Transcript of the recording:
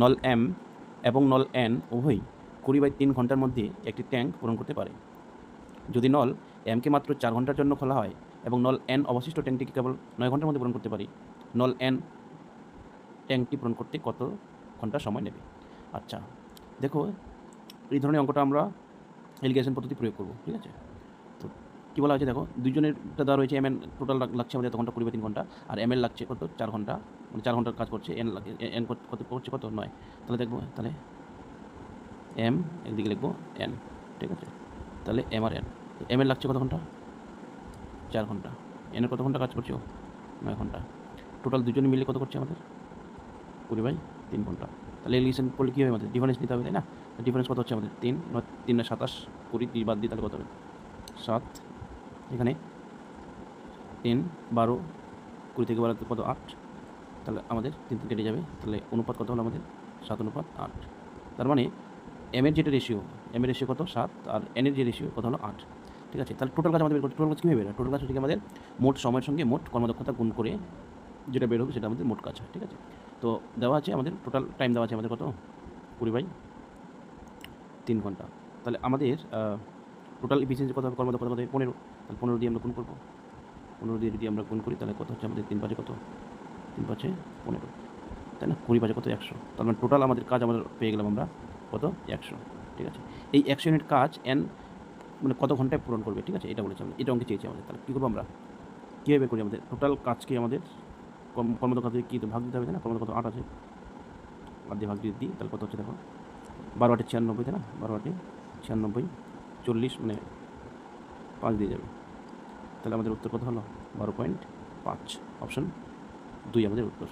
নল এম এবং নল এন উভয়ই 20/3 ঘন্টার মধ্যে একটি ট্যাঙ্ক পূরণ করতে পারে। যদি নল এমকে মাত্র 4 ঘন্টার জন্য খোলা হয় এবং নল এন অবশিষ্ট ট্যাঙ্কটিকে কেবল 9 ঘন্টার মধ্যে পূরণ করতে পারি, নল এন ট্যাঙ্কটি পূরণ করতে কত ঘন্টা সময় নেবে? আচ্ছা, দেখো এই ধরনের অঙ্কটা আমরা এলিগেশন পদ্ধতি প্রয়োগ করব, ঠিক আছে? তো কী বলা হয়েছে দেখো, দুজনেরটা দেওয়া রয়েছে, এম এন টোটাল লাগছে আমাদের এত ঘন্টা 20/3 ঘন্টা, আর এম এল লাগছে কত 4 ঘন্টা, মানে 4 ঘন্টার কাজ করছে, এন কত করছে কত 9। তাহলে দেখবো, তাহলে এম একদিকে লিখবো এন, ঠিক আছে? তাহলে এম আর এন, এম এর লাগছে কত ঘন্টা 4 ঘন্টা, এনের কত ঘন্টা কাজ করছে 9 ঘন্টা, টোটাল দুজনে মিলে কত করছে আমাদের 20/3 ঘন্টা। তাহলে এলিগেশন করলে কী হবে, আমাদের ডিফারেন্স নিতে হবে, তাই না? ডিফারেন্স কত হচ্ছে আমাদের 3, 3 না 27, 20 3 বাদ দিই তাহলে কত হবে 7, এখানে 3 12, 20 থেকে 12 কত 8, তাহলে আমাদের 3 কেটে যাবে, তাহলে অনুপাত কত হলো আমাদের 7:8। তার মানে এম এর যেটা রেশিও, এম এর রেশিও কত 7, আর এন এর যে রেশিও কত হলো 8, ঠিক আছে? তাহলে টোটাল কাজ আমাদের বের করতে, টোটাল কাজ কীভাবে বের হয়? টোটাল কাজ হচ্ছে আমাদের মোট সময়ের সঙ্গে মোট কর্মদক্ষতা গুণ করে যেটা বের হবে সেটা আমাদের মোট কাজ হয়, ঠিক আছে? তো দেওয়া আছে আমাদের টোটাল টাইম দেওয়া আছে আমাদের কত 20/3 ঘন্টা। তাহলে আমাদের টোটাল এফিসিয়েন্সি কত হবে, কর্মদক্ষতা কত হবে 15, তাহলে 15 দিয়ে আমরা গুণ করবো, 15 দিয়ে যদি আমরা গুণ করি তাহলে কত হচ্ছে আমাদের 3 5 কত 3 5 15, তাই না? 20 5 কত 100, তার মানে টোটাল আমাদের কাজ আমরা পেয়ে গেলাম আমরা কত 100, ঠিক আছে? এই 100 ইউনিট কাজ এন মানে কত ঘন্টায় পূরণ করবে, ঠিক আছে? এটা বলেছে আমাদের, এটা অঙ্কে চেয়েছে আমাদের। তাহলে কী করবো আমরা, কীভাবে বের করি, আমাদের টোটাল কাজকে আমাদের কর্মদক্ষতা দিয়ে কী ভাগ দিতে হবে, তাই না? কর্মদক্ষতা 8 আছে, 8 দিয়ে ভাগ দিয়ে দিই, তাহলে কত হচ্ছে দেখো 12 8 96, তাই না? 12 8 96, 40 মানে 5 দিয়ে যাবে, তাহলে আমাদের উত্তর কত হলো 12.5, অপশন 2 আমাদের উত্তর।